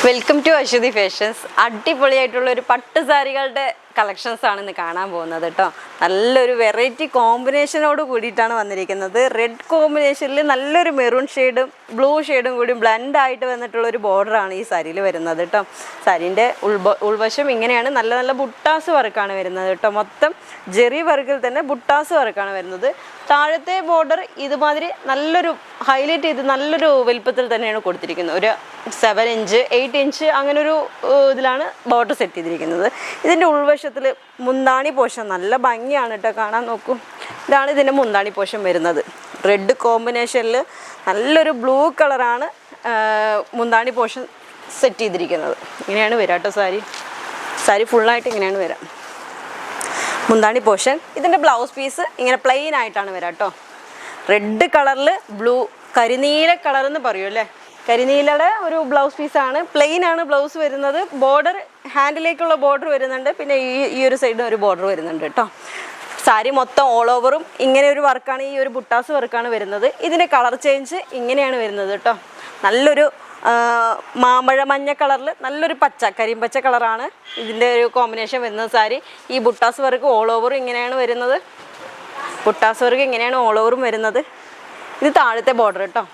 Welcome to Aswathy fashions. അടിപൊളിയായിട്ടുള്ള ഒരു പട്ട് സാരികളുടെ കളക്ഷൻസ് ആണ് ഇന്ന് കാണാൻ പോകുന്നത് കേട്ടോ. നല്ലൊരു വെറൈറ്റി കോമ്പിനേഷനോട് കൂടിയിട്ടാണ് വന്നിരിക്കുന്നത്. റെഡ് കോമ്പിനേഷനിൽ നല്ലൊരു മെറൂൺ ഷെയ്ഡും ബ്ലൂ ഷെയ്ഡും കൂടി ബ്ലെൻഡ് ആയിട്ട് വന്നിട്ടുള്ള ഒരു ബോർഡറാണ് ഈ സാരിയിൽ വരുന്നത് കേട്ടോ. സാരീൻ്റെ ഉൾവശം ഇങ്ങനെയാണ്. നല്ല നല്ല ബുട്ടാസ് വർക്കാണ് വരുന്നത് കേട്ടോ. മൊത്തം ജെറി വർക്കിൽ തന്നെ ബുട്ടാസ് വർക്കാണ് വരുന്നത്. താഴത്തെ ബോർഡർ ഇതുമാതിരി നല്ലൊരു ഹൈലൈറ്റ് ചെയ്ത് നല്ലൊരു വലുപ്പത്തിൽ തന്നെയാണ് കൊടുത്തിരിക്കുന്നത്. ഒരു 7 ഇഞ്ച് 8 ഇഞ്ച് അങ്ങനെ ഒരു ഇതിലാണ് ബോർഡർ സെറ്റ് ചെയ്തിരിക്കുന്നത്. ഇതിൻ്റെ ഉൾവശത്തിൽ മുന്താണി പോഷൻ നല്ല ഭംഗിയാണ് കേട്ടോ കാണാൻ. നോക്കൂ, ഇതാണ് ഇതിൻ്റെ മുന്താണി പോഷൻ വരുന്നത്. റെഡ് കോമ്പിനേഷനിൽ നല്ലൊരു ബ്ലൂ കളറാണ് മുന്താണി പോഷൻ സെറ്റ് ചെയ്തിരിക്കുന്നത്. ഇങ്ങനെയാണ് വരിക കേട്ടോ സാരി ഫുള്ളായിട്ട് ഇങ്ങനെയാണ് വരിക മുന്താണി പോഷൻ. ഇതിൻ്റെ ബ്ലൗസ് പീസ് ഇങ്ങനെ പ്ലെയിൻ ആയിട്ടാണ് വരിക കേട്ടോ. റെഡ് കളറിൽ ബ്ലൂ കരിനീല കളർ എന്ന് പറയും അല്ലേ, കരിനീലയുടെ ഒരു ബ്ലൗസ് പീസാണ്. പ്ലെയിൻ ആണ് ബ്ലൗസ് വരുന്നത്. ബോർഡർ ഹാൻഡിലേക്കുള്ള ബോർഡർ വരുന്നുണ്ട്. പിന്നെ ഈ ഒരു സൈഡിൽ ഒരു ബോർഡർ വരുന്നുണ്ട് കേട്ടോ. സാരി മൊത്തം ഓൾ ഓവറും ഇങ്ങനെ ഒരു വർക്കാണ്, ഈ ഒരു ബുട്ടാസ് വർക്കാണ് വരുന്നത്. ഇതിൻ്റെ കളർ ചേഞ്ച് ഇങ്ങനെയാണ് വരുന്നത് കേട്ടോ. നല്ലൊരു മാമ്പഴ മഞ്ഞ കളറിൽ നല്ലൊരു കരിമ്പച്ച കളറാണ് ഇതിൻ്റെ ഒരു കോമ്പിനേഷൻ വരുന്നത്. സാരി ഈ ബുട്ടാസ് വർക്ക് ഓൾ ഓവറും ഇങ്ങനെയാണ് വരുന്നത്. ബുട്ടാസ് വർക്ക് ഇങ്ങനെയാണ് ഓൾ ഓവറും വരുന്നത്. ഇത് താഴത്തെ ബോർഡർ കേട്ടോ,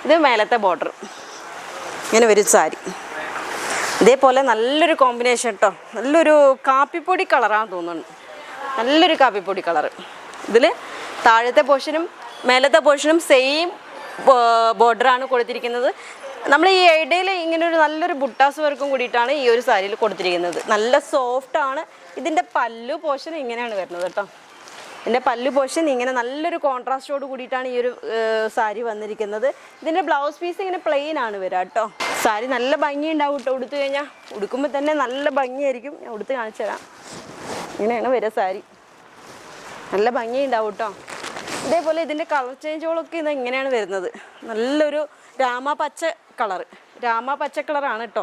ഇത് മേലത്തെ ബോർഡർ. ഇങ്ങനെ വരും സാരി. ഇതേപോലെ നല്ലൊരു കോമ്പിനേഷൻ കേട്ടോ. നല്ലൊരു കാപ്പിപ്പൊടി കളറാണെന്ന് തോന്നുന്നു. നല്ലൊരു കാപ്പിപ്പൊടി കളറ്. ഇതിൽ താഴത്തെ പോർഷനും മേലത്തെ പോർഷനും സെയിം ബോർഡറാണ് കൊടുത്തിരിക്കുന്നത്. നമ്മൾ ഈ ഇടയിൽ ഇങ്ങനെ ഒരു നല്ലൊരു ബുട്ടാസ് വർക്കും കൂടിയിട്ടാണ് ഈ ഒരു സാരിയിൽ കൊടുത്തിരിക്കുന്നത്. നല്ല സോഫ്റ്റാണ്. ഇതിൻ്റെ പല്ലു പോർഷൻ ഇങ്ങനെയാണ് വരുന്നത് കേട്ടോ. ഇതിൻ്റെ പല്ലു പോർഷൻ ഇങ്ങനെ നല്ലൊരു കോൺട്രാസ്റ്റോട് കൂടിയിട്ടാണ് ഈ ഒരു സാരി വന്നിരിക്കുന്നത്. ഇതിൻ്റെ ബ്ലൗസ് പീസ് ഇങ്ങനെ പ്ലെയിൻ ആണ് വരിക കേട്ടോ. സാരി നല്ല ഭംഗി ഉണ്ടാവും കേട്ടോ. ഉടുത്തു കഴിഞ്ഞാൽ ഉടുക്കുമ്പോൾ തന്നെ നല്ല ഭംഗിയായിരിക്കും. ഞാൻ ഉടുത്ത് കാണിച്ചു തരാം. ഇങ്ങനെയാണ് വരിക സാരി. നല്ല ഭംഗി ഉണ്ടാവും കേട്ടോ. ഇതേപോലെ ഇതിൻ്റെ കളർ ചേഞ്ചുകളൊക്കെ ഇത് ഇങ്ങനെയാണ് വരുന്നത്. നല്ലൊരു രാമ പച്ച കളറാണ് കേട്ടോ.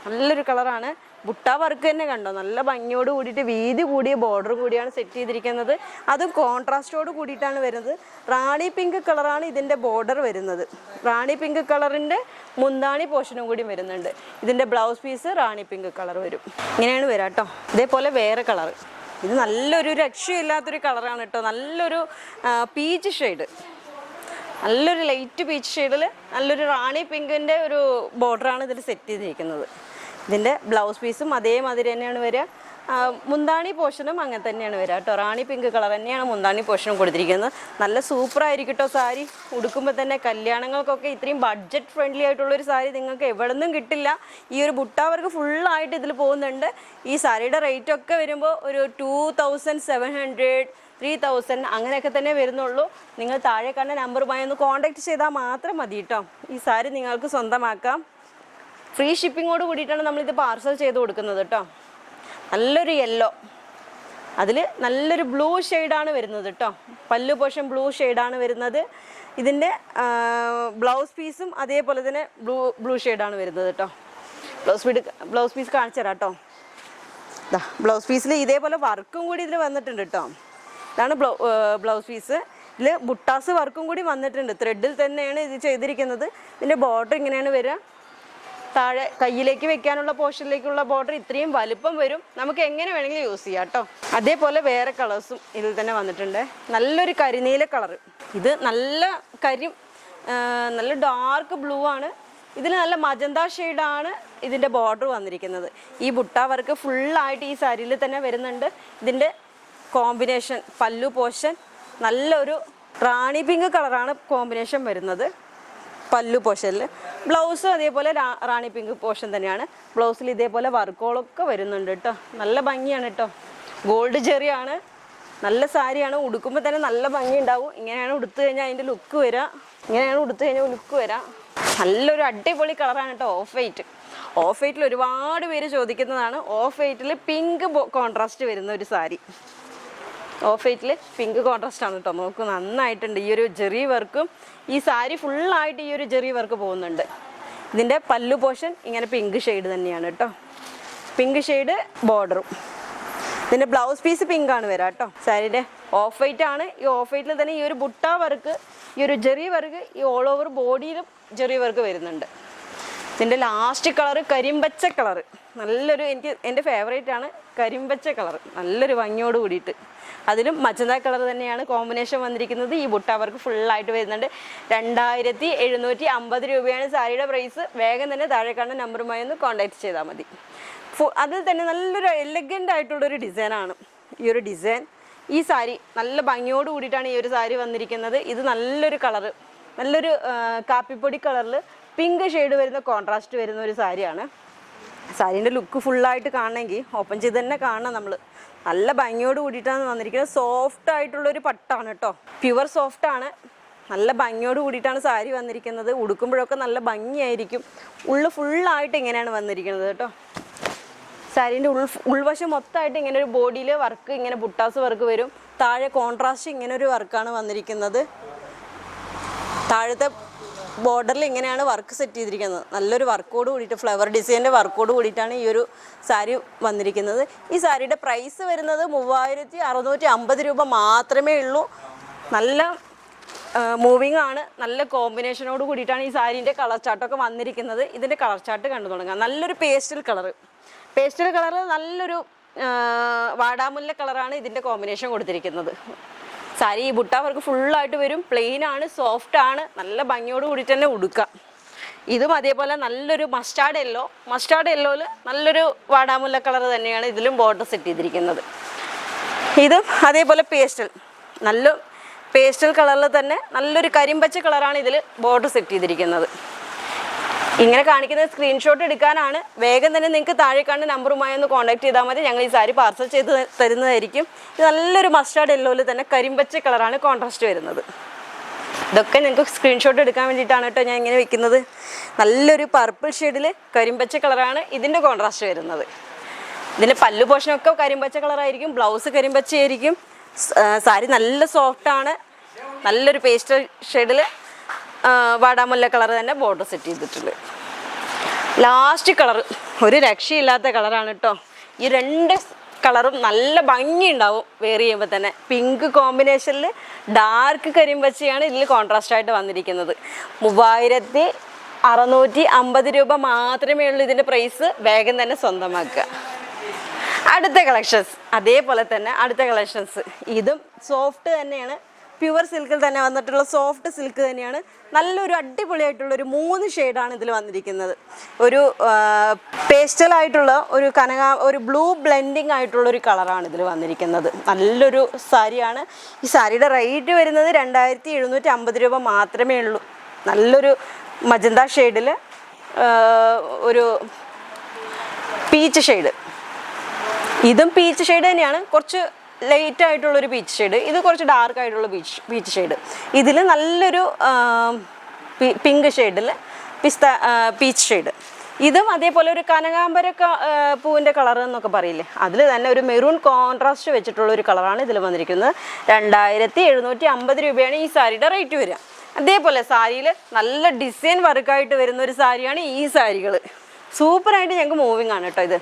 നല്ലൊരു കളറാണ്. ബുട്ട വർക്ക് തന്നെ കണ്ടോ, നല്ല ഭംഗിയോട് കൂടിയിട്ട് വീതി കൂടിയ ബോർഡർ കൂടിയാണ് സെറ്റ് ചെയ്തിരിക്കുന്നത്. അതും കോൺട്രാസ്റ്റോട് കൂടിയിട്ടാണ് വരുന്നത്. റാണി പിങ്ക് കളറാണ് ഇതിൻ്റെ ബോർഡർ വരുന്നത്. റാണി പിങ്ക് കളറിൻ്റെ മുന്താണി പോർഷനും കൂടി വരുന്നുണ്ട്. ഇതിൻ്റെ ബ്ലൗസ് പീസ് റാണി പിങ്ക് കളർ വരും. ഇങ്ങനെയാണ് വരിക കേട്ടോ. ഇതേപോലെ വേറെ കളർ. ഇത് നല്ലൊരു രക്ഷയില്ലാത്തൊരു കളറാണ് കേട്ടോ. നല്ലൊരു പീച്ച് ഷെയ്ഡ്, നല്ലൊരു ലൈറ്റ് പീച്ച് ഷെയ്ഡിൽ നല്ലൊരു റാണി പിങ്കിൻ്റെ ഒരു ബോർഡറാണ് ഇതിൽ സെറ്റ് ചെയ്തിരിക്കുന്നത്. ഇതിൻ്റെ ബ്ലൗസ് പീസും അതേമാതിരി തന്നെയാണ് വരിക. മുന്താണി പോർഷനും അങ്ങനെ തന്നെയാണ് വരിക കേട്ടോ. റാണി പിങ്ക് കളർ തന്നെയാണ് മുന്താണി പോർഷനും കൊടുത്തിരിക്കുന്നത്. നല്ല സൂപ്പറായിരിക്കും കേട്ടോ സാരി. ഉടുക്കുമ്പോൾ തന്നെ കല്യാണങ്ങൾക്കൊക്കെ ഇത്രയും ബഡ്ജറ്റ് ഫ്രണ്ട്ലി ആയിട്ടുള്ളൊരു സാരി നിങ്ങൾക്ക് എവിടെ നിന്നും കിട്ടില്ല. ഈ ഒരു ബുട്ട വർക്ക് ഫുള്ളായിട്ട് ഇതിൽ പോകുന്നുണ്ട്. ഈ സാരിയുടെ റേറ്റൊക്കെ വരുമ്പോൾ ഒരു 2700 3000 അങ്ങനെയൊക്കെ തന്നെ വരുന്നുള്ളൂ. നിങ്ങൾ താഴെ കാണുന്ന നമ്പറുമായി ഒന്ന് കോൺടാക്ട് ചെയ്താൽ മാത്രം മതി കേട്ടോ. ഈ സാരി നിങ്ങൾക്ക് സ്വന്തമാക്കാം. ഫ്രീ ഷിപ്പിങ്ങോട് കൂടിയിട്ടാണ് നമ്മളിത് പാർസൽ ചെയ്ത് കൊടുക്കുന്നത് കേട്ടോ. നല്ലൊരു യെല്ലോ, അതിൽ നല്ലൊരു ബ്ലൂ ഷെയ്ഡാണ് വരുന്നത് കേട്ടോ. പല്ലു പോർഷൻ ബ്ലൂ ഷെയ്ഡാണ് വരുന്നത്. ഇതിൻ്റെ ബ്ലൗസ് പീസും അതേപോലെ തന്നെ ബ്ലൂ ഷെയ്ഡാണ് വരുന്നത് കേട്ടോ. ബ്ലൗസ് പീസ് കാണിച്ചു തരാം കേട്ടോ. ബ്ലൗസ് പീസിൽ ഇതേപോലെ വർക്കും കൂടി ഇതിൽ വന്നിട്ടുണ്ട് കേട്ടോ. ഇതാണ് ബ്ലൗസ് പീസ്. ഇതിൽ ബുട്ടാസ് വർക്കും കൂടി വന്നിട്ടുണ്ട്. ത്രെഡിൽ തന്നെയാണ് ഇത് ചെയ്തിരിക്കുന്നത്. ഇതിൻ്റെ ബോർഡർ ഇങ്ങനെയാണ് വരിക. താഴെ കയ്യിലേക്ക് വെക്കാനുള്ള പോർഷനിലേക്കുള്ള ബോർഡർ ഇത്രയും വലുപ്പം വരും. നമുക്ക് എങ്ങനെ വേണമെങ്കിലും യൂസ് ചെയ്യാം കേട്ടോ. അതേപോലെ വേറെ കളേഴ്സും ഇതിൽ തന്നെ വന്നിട്ടുണ്ട്. നല്ലൊരു കരിനീല കളറ്. ഇത് നല്ല ഡാർക്ക് ബ്ലൂ ആണ്. ഇതിൽ നല്ല മജന്ത ഷെയ്ഡാണ് ഇതിൻ്റെ ബോർഡർ വന്നിരിക്കുന്നത്. ഈ ബുട്ട വർക്ക് ഫുള്ളായിട്ട് ഈ സാരിയിൽ തന്നെ വരുന്നുണ്ട്. ഇതിൻ്റെ കോമ്പിനേഷൻ പല്ലു പോർഷൻ നല്ലൊരു റാണി പിങ്ക് കളറാണ് കോമ്പിനേഷൻ വരുന്നത് പല്ലു പോർഷനിൽ. ബ്ലൗസും അതേപോലെ റാണി പിങ്ക് പോർഷൻ തന്നെയാണ്. ബ്ലൗസിൽ ഇതേപോലെ വർക്കുകളൊക്കെ വരുന്നുണ്ട് കേട്ടോ. നല്ല ഭംഗിയാണ് കേട്ടോ. ഗോൾഡ് ജെറിയാണ്. നല്ല സാരിയാണ്. ഉടുക്കുമ്പോൾ തന്നെ നല്ല ഭംഗി ഉണ്ടാവും. ഇങ്ങനെയാണ് ഉടുത്തു കഴിഞ്ഞാൽ അതിൻ്റെ ലുക്ക് വരാം. നല്ലൊരു അടിപൊളി കളറാണ് കേട്ടോ. ഓഫ് വൈറ്റിൽ ഒരുപാട് പേര് ചോദിക്കുന്നതാണ്. ഓഫ് വൈറ്റിൽ പിങ്ക് കോൺട്രാസ്റ്റ് വരുന്ന ഒരു സാരി. ഓഫ് വൈറ്റിൽ പിങ്ക് കോൺട്രാസ്റ്റ് ആണ് കേട്ടോ. നോക്കൂ, നന്നായിട്ടുണ്ട്. ഈ ഒരു ജെറി വർക്കും ഈ സാരി ഫുള്ളായിട്ട് ഈ ഒരു ജെറി വർക്ക് പോകുന്നുണ്ട്. ഇതിൻ്റെ പല്ലു പോർഷൻ ഇങ്ങനെ പിങ്ക് ഷെയ്ഡ് തന്നെയാണ് കേട്ടോ. പിങ്ക് ഷെയ്ഡ് ബോർഡറും. ഇതിൻ്റെ ബ്ലൗസ് പീസ് പിങ്ക് ആണ് വരാം കേട്ടോ. സാരിയുടെ ഓഫ് വൈറ്റ് ആണ്. ഈ ഓഫ് വൈറ്റിൽ തന്നെ ഈ ഒരു ബുട്ട വർക്ക്, ഈ ഒരു ജെറി വർക്ക്, ഈ ഓൾ ഓവർ ബോഡിയിലും ജെറി വർക്ക് വരുന്നുണ്ട്. ഇതിൻ്റെ ലാസ്റ്റ് കളറ് കരിമ്പച്ച കളറ്, നല്ലൊരു എൻ്റെ ഫേവറേറ്റ് ആണ് കരിമ്പച്ച കളർ, നല്ലൊരു ഭംഗിയോട് കൂടിയിട്ട്. അതിലും മജന്ത കളർ തന്നെയാണ് കോമ്പിനേഷൻ വന്നിരിക്കുന്നത്. ഈ ബുട്ട വർക്ക് ഫുള്ളായിട്ട് വരുന്നുണ്ട്. 2750 രൂപയാണ് സാരിയുടെ പ്രൈസ്. വേഗം തന്നെ താഴെ കാണുന്ന നമ്പറുമായി ഒന്ന് കോൺടാക്ട് ചെയ്താൽ മതി. അതിൽ തന്നെ നല്ലൊരു എലഗൻ്റ് ആയിട്ടുള്ളൊരു ഡിസൈനാണ് ഈ ഒരു ഡിസൈൻ. ഈ സാരി നല്ല ഭംഗിയോട് കൂടിയിട്ടാണ് ഈ ഒരു സാരി വന്നിരിക്കുന്നത്. ഇത് നല്ലൊരു കളറ്, നല്ലൊരു കാപ്പിപ്പൊടി കളറിൽ പിങ്ക് ഷെയ്ഡ് വരുന്ന കോൺട്രാസ്റ്റ് വരുന്ന ഒരു സാരിയാണ്. സാരീൻ്റെ ലുക്ക് ഫുള്ളായിട്ട് കാണണമെങ്കിൽ ഓപ്പൺ ചെയ്ത് തന്നെ കാണണം നമ്മൾ. നല്ല ഭംഗിയോട് കൂടിയിട്ടാണ് വന്നിരിക്കുന്നത്. സോഫ്റ്റ് ആയിട്ടുള്ളൊരു പട്ടാണ് കേട്ടോ, പ്യുവർ സോഫ്റ്റ് ആണ്. നല്ല ഭംഗിയോട് കൂടിയിട്ടാണ് സാരി വന്നിരിക്കുന്നത്. ഉടുക്കുമ്പോഴൊക്കെ നല്ല ഭംഗിയായിരിക്കും. ഉള്ളു ഫുള്ളായിട്ട് ഇങ്ങനെയാണ് വന്നിരിക്കുന്നത് കേട്ടോ. സാരീൻ്റെ ഉൾവശം മൊത്തമായിട്ട് ഇങ്ങനെ ഒരു ബോഡിയിൽ വർക്ക്, ഇങ്ങനെ ബുട്ടാസ് വർക്ക് വരും. താഴെ കോൺട്രാസ്റ്റ് ഇങ്ങനെ ഒരു വർക്കാണ് വന്നിരിക്കുന്നത്. താഴത്തെ ബോർഡറിൽ ഇങ്ങനെയാണ് വർക്ക് സെറ്റ് ചെയ്തിരിക്കുന്നത്. നല്ലൊരു വർക്കോട് കൂടിയിട്ട്, ഫ്ലവർ ഡിസൈൻ്റെ വർക്കോട് കൂടിയിട്ടാണ് ഈ ഒരു സാരി വന്നിരിക്കുന്നത്. ഈ സാരിയുടെ പ്രൈസ് വരുന്നത് 3650 രൂപ മാത്രമേ ഉള്ളൂ. നല്ല മൂവിങ് ആണ്, നല്ല കോമ്പിനേഷനോട് കൂടിയിട്ടാണ് ഈ സാരീൻ്റെ കളർ ചാർട്ടൊക്കെ വന്നിരിക്കുന്നത്. ഇതിൻ്റെ കളർ ചാർട്ട് കണ്ടു തുടങ്ങാം. നല്ലൊരു പേസ്റ്റൽ കളറ്, നല്ലൊരു വാടാമുല്ല കളറാണ് ഇതിൻ്റെ കോമ്പിനേഷൻ കൊടുത്തിരിക്കുന്നത്. സാരി ഈ ബുട്ട വർക്ക് ഫുള്ളായിട്ട് വരും. പ്ലെയിൻ ആണ്, സോഫ്റ്റ് ആണ്, നല്ല ഭംഗിയോട് കൂടിയിട്ട് തന്നെ ഉടുക്കാം. ഇതും അതേപോലെ നല്ലൊരു മസ്റ്റാർഡ് യെല്ലോയിൽ നല്ലൊരു വാടാമുല്ല കളർ തന്നെയാണ് ഇതിലും ബോർഡർ സെറ്റ് ചെയ്തിരിക്കുന്നത്. ഇതും അതേപോലെ നല്ല പേസ്റ്റൽ കളറിൽ തന്നെ നല്ലൊരു കരിമ്പച്ച കളറാണ് ഇതിൽ ബോർഡർ സെറ്റ് ചെയ്തിരിക്കുന്നത്. ഇങ്ങനെ കാണിക്കുന്ന സ്ക്രീൻഷോട്ട് എടുക്കാനാണ്. വേഗം തന്നെ നിങ്ങൾക്ക് താഴെ കാണുന്ന നമ്പറുമായി ഒന്ന് കോൺടാക്ട് ചെയ്താൽ മതി. ഞങ്ങൾ ഈ സാരി പാർസൽ ചെയ്ത് തരുന്നതായിരിക്കും. ഇത് നല്ലൊരു മസ്റ്റാർഡ് യെല്ലോയിൽ തന്നെ കരിമ്പച്ച കളറാണ് കോൺട്രാസ്റ്റ് വരുന്നത്. ഇതൊക്കെ നിങ്ങൾക്ക് സ്ക്രീൻഷോട്ട് എടുക്കാൻ വേണ്ടിയിട്ടാണ് കേട്ടോ ഞാൻ ഇങ്ങനെ വെക്കുന്നത്. നല്ലൊരു പർപ്പിൾ ഷെയ്ഡിൽ കരിമ്പച്ച കളറാണ് ഇതിൻ്റെ കോൺട്രാസ്റ്റ് വരുന്നത്. ഇതിൻ്റെ പല്ലു പോർഷനൊക്കെ കരിമ്പച്ച കളറായിരിക്കും, ബ്ലൗസ് കരിമ്പച്ചയായിരിക്കും. സാരി നല്ല സോഫ്റ്റാണ്, നല്ലൊരു പേസ്റ്റൽ ഷെയ്ഡിൽ വാടാമുല്ല കളർ തന്നെ ബോർഡർ സെറ്റ് ചെയ്തിട്ടുണ്ട്. ലാസ്റ്റ് കളർ ഒരു രക്ഷയില്ലാത്ത കളറാണ് കേട്ടോ. ഈ രണ്ട് കളറും നല്ല ഭംഗി ഉണ്ടാവും വെയർ ചെയ്യുമ്പോൾ തന്നെ. പിങ്ക് കോമ്പിനേഷനിൽ ഡാർക്ക് കരിമ്പച്ചയാണ് ഇതിൽ കോൺട്രാസ്റ്റ് ആയിട്ട് വന്നിരിക്കുന്നത്. 3650 രൂപ മാത്രമേ ഉള്ളൂ ഇതിൻ്റെ പ്രൈസ്. വേഗം തന്നെ സ്വന്തമാക്കുക. അടുത്ത കളക്ഷൻസ് അതേപോലെ തന്നെ അടുത്ത കളക്ഷൻസ് ഇതും സോഫ്റ്റ് തന്നെയാണ്, പ്യുവർ സിൽക്കിൽ തന്നെ വന്നിട്ടുള്ള സോഫ്റ്റ് സിൽക്ക് തന്നെയാണ്. നല്ലൊരു അടിപൊളിയായിട്ടുള്ളൊരു 3 ഷെയ്ഡാണ് ഇതിൽ വന്നിരിക്കുന്നത്. ഒരു പേസ്റ്റലായിട്ടുള്ള ഒരു ബ്ലൂ ബ്ലെൻഡിങ് ആയിട്ടുള്ളൊരു കളറാണ് ഇതിൽ വന്നിരിക്കുന്നത്. നല്ലൊരു സാരിയാണ്. ഈ സാരിയുടെ റേറ്റ് വരുന്നത് 2750 രൂപ മാത്രമേ ഉള്ളൂ. നല്ലൊരു മജന്ത ഷെയ്ഡിൽ ഒരു പീച്ച് ഷെയ്ഡ്. ഇതും പീച്ച് ഷെയ്ഡ് തന്നെയാണ്, കുറച്ച് ലൈറ്റ് ആയിട്ടുള്ളൊരു പീച്ച് ഷെയ്ഡ്. ഇത് കുറച്ച് ഡാർക്ക് ആയിട്ടുള്ള പീച്ച് ഷെയ്ഡ്. ഇതിൽ നല്ലൊരു പിങ്ക് ഷെയ്ഡിൽ പീച്ച് ഷെയ്ഡ്. ഇതും അതേപോലെ ഒരു കനകാംബര പൂവിൻ്റെ കളർ എന്നൊക്കെ പറയില്ലേ, അതിൽ തന്നെ ഒരു മെറൂൺ കോൺട്രാസ്റ്റ് വെച്ചിട്ടുള്ള ഒരു കളറാണ് ഇതിൽ വന്നിരിക്കുന്നത്. 2750 രൂപയാണ് ഈ സാരിയുടെ റേറ്റ് വരിക. അതേപോലെ സാരിയിൽ നല്ല ഡിസൈൻ വർക്കായിട്ട് വരുന്ന ഒരു സാരിയാണ് ഈ സാരികൾ. സൂപ്പറായിട്ട് ഞങ്ങൾക്ക് മൂവിങ് ആണ് കേട്ടോ. ഇത്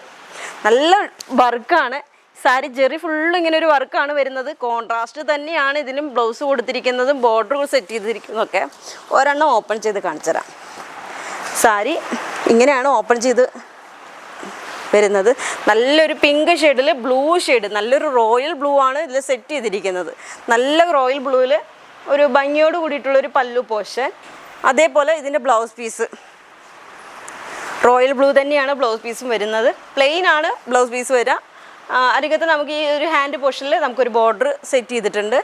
നല്ല വർക്കാണ്. സാരി ജെറി ഫുള്ള് ഇങ്ങനെ ഒരു വർക്കാണ് വരുന്നത്. കോൺട്രാസ്റ്റ് തന്നെയാണ് ഇതിലും ബ്ലൗസ് കൊടുത്തിരിക്കുന്നതും ബോർഡർ സെറ്റ് ചെയ്തിരിക്കുന്നതൊക്കെ. ഒരെണ്ണം ഓപ്പൺ ചെയ്ത് കാണിച്ചു തരാം. സാരി ഇങ്ങനെയാണ് ഓപ്പൺ ചെയ്ത് വരുന്നത്. നല്ലൊരു പിങ്ക് ഷെയ്ഡിൽ ബ്ലൂ ഷെയ്ഡ്, നല്ലൊരു റോയൽ ബ്ലൂ ആണ് ഇതിൽ സെറ്റ് ചെയ്തിരിക്കുന്നത്. നല്ല റോയൽ ബ്ലൂവിൽ ഒരു ഭംഗിയോട് കൂടിയിട്ടുള്ളൊരു പല്ലു പോർഷൻ. അതേപോലെ ഇതിൻ്റെ ബ്ലൗസ് പീസ് റോയൽ ബ്ലൂ തന്നെയാണ് ബ്ലൗസ് പീസും വരുന്നത്. പ്ലെയിൻ ആണ് ബ്ലൗസ് പീസ് വരിക. അരികത്ത് നമുക്ക് ഈ ഒരു ഹാൻഡ് പോർഷനിൽ നമുക്കൊരു ബോർഡർ സെറ്റ് ചെയ്തിട്ടുണ്ട്.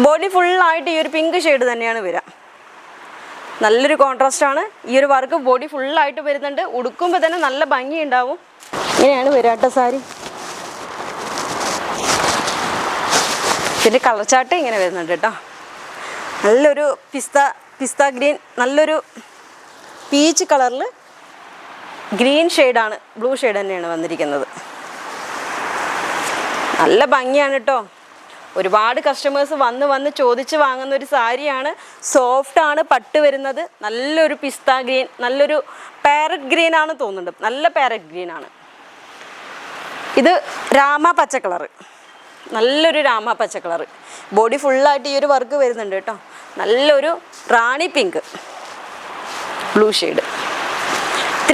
ബോഡി ഫുള്ളായിട്ട് ഈ ഒരു പിങ്ക് ഷെയ്ഡ് തന്നെയാണ് വരിക. നല്ലൊരു കോൺട്രാസ്റ്റാണ്. ഈ ഒരു വർക്ക് ബോഡി ഫുള്ളായിട്ട് വരുന്നുണ്ട്. ഉടുക്കുമ്പോൾ തന്നെ നല്ല ഭംഗി ഉണ്ടാവും. ഇങ്ങനെയാണ് വരാട്ട സാരി. ഇതിൻ്റെ കളർ ചാർട്ട് ഇങ്ങനെ വരുന്നുണ്ട് കേട്ടോ. നല്ലൊരു പിസ്ത ഗ്രീൻ, നല്ലൊരു പീച്ച് കളറിൽ ഗ്രീൻ ഷെയ്ഡാണ്, ബ്ലൂ ഷെയ്ഡ് തന്നെയാണ് വന്നിരിക്കുന്നത്. നല്ല ഭംഗിയാണ് കേട്ടോ. ഒരുപാട് കസ്റ്റമേഴ്സ് വന്ന് ചോദിച്ച് വാങ്ങുന്ന ഒരു സാരിയാണ്. സോഫ്റ്റാണ്, പട്ട് വരുന്നത്. നല്ലൊരു പിസ്ത ഗ്രീൻ, നല്ലൊരു പാരറ്റ് ഗ്രീൻ ആണ് തോന്നുന്നുണ്ട്. നല്ല പാരറ്റ് ഗ്രീൻ ആണ്. ഇത് രാമ പച്ച കളറ്, നല്ലൊരു രാമ പച്ച കളറ്. ബോഡി ഫുള്ളായിട്ട് ഈ ഒരു വർക്ക് വരുന്നുണ്ട് കേട്ടോ. നല്ലൊരു റാണി പിങ്ക് ബ്ലൂ ഷെയ്ഡ്.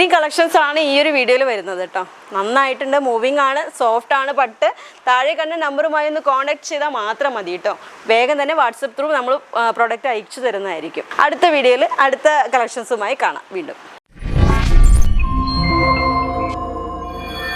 ഇത്രയും കളക്ഷൻസ് ആണ് ഈ ഒരു വീഡിയോയിൽ വരുന്നത് കേട്ടോ. നന്നായിട്ടുണ്ട്, മൂവിങ് ആണ്, സോഫ്റ്റ് ആണ് പട്ട്. താഴെ കണ്ട നമ്പറുമായി ഒന്ന് കോൺടാക്ട് ചെയ്താൽ മാത്രം മതി കേട്ടോ. വേഗം തന്നെ വാട്സപ്പ് ത്രൂ നമ്മൾ പ്രോഡക്റ്റ് അയച്ചു തരുന്നതായിരിക്കും. അടുത്ത വീഡിയോയിൽ അടുത്ത കളക്ഷൻസുമായി കാണാം വീണ്ടും.